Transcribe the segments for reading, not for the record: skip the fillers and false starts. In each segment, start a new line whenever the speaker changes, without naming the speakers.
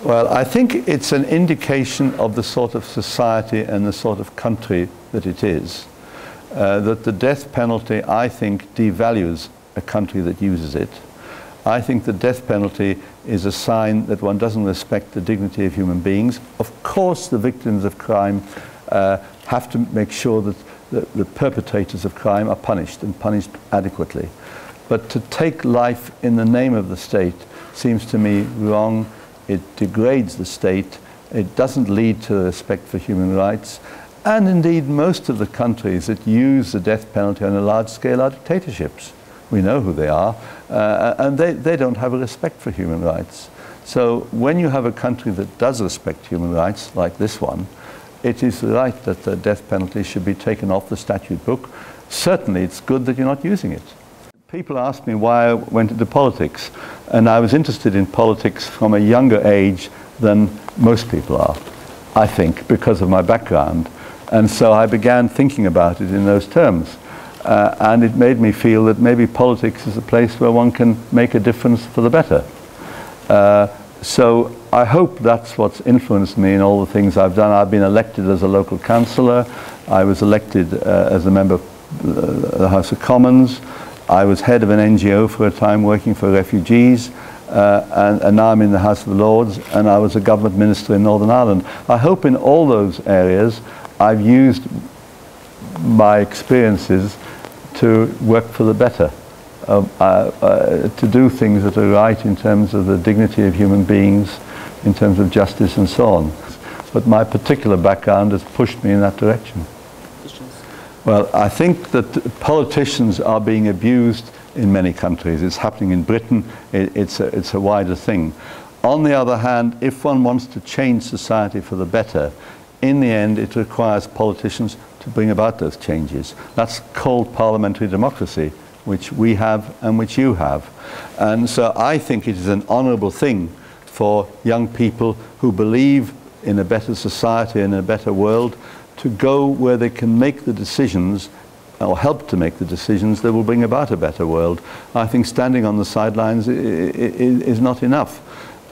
Well, I think it's an indication of the sort of society and the sort of country that it is. That the death penalty, I think, devalues a country that uses it. I think the death penalty is a sign that one doesn't respect the dignity of human beings. Of course, the victims of crime have to make sure that the perpetrators of crime are punished, and punished adequately. But to take life in the name of the state seems to me wrong. It degrades the state. It doesn't lead to respect for human rights. And indeed, most of the countries that use the death penalty on a large scale are dictatorships. We know who they are, and they don't have a respect for human rights. So when you have a country that does respect human rights, like this one, it is right that the death penalty should be taken off the statute book. Certainly it's good that you're not using it. People ask me why I went into politics, and I was interested in politics from a younger age than most people are, I think, because of my background. And so I began thinking about it in those terms. And it made me feel that maybe politics is a place where one can make a difference for the better. So I hope that's what's influenced me in all the things I've done. I've been elected as a local councillor. I was elected as a member of the House of Commons. I was head of an NGO for a time working for refugees. And now I'm in the House of Lords, and I was a government minister in Northern Ireland. I hope in all those areas I've used my experiences to work for the better, to do things that are right in terms of the dignity of human beings, in terms of justice and so on. But my particular background has pushed me in that direction. Well, I think that politicians are being abused in many countries. It's happening in Britain. It's a wider thing. On the other hand, if one wants to change society for the better, in the end it requires politicians to bring about those changes. That's called parliamentary democracy, which we have and which you have. And so I think it is an honourable thing for young people who believe in a better society and a better world to go where they can make the decisions, or help to make the decisions that will bring about a better world. I think standing on the sidelines is not enough.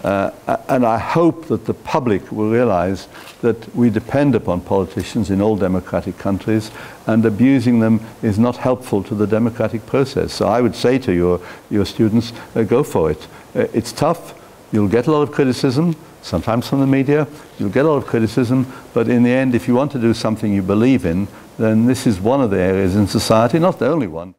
And I hope that the public will realize that we depend upon politicians in all democratic countries, and abusing them is not helpful to the democratic process. So I would say to your students, go for it. It's tough. You'll get a lot of criticism, sometimes from the media. You'll get a lot of criticism, but in the end, if you want to do something you believe in, then this is one of the areas in society, not the only one.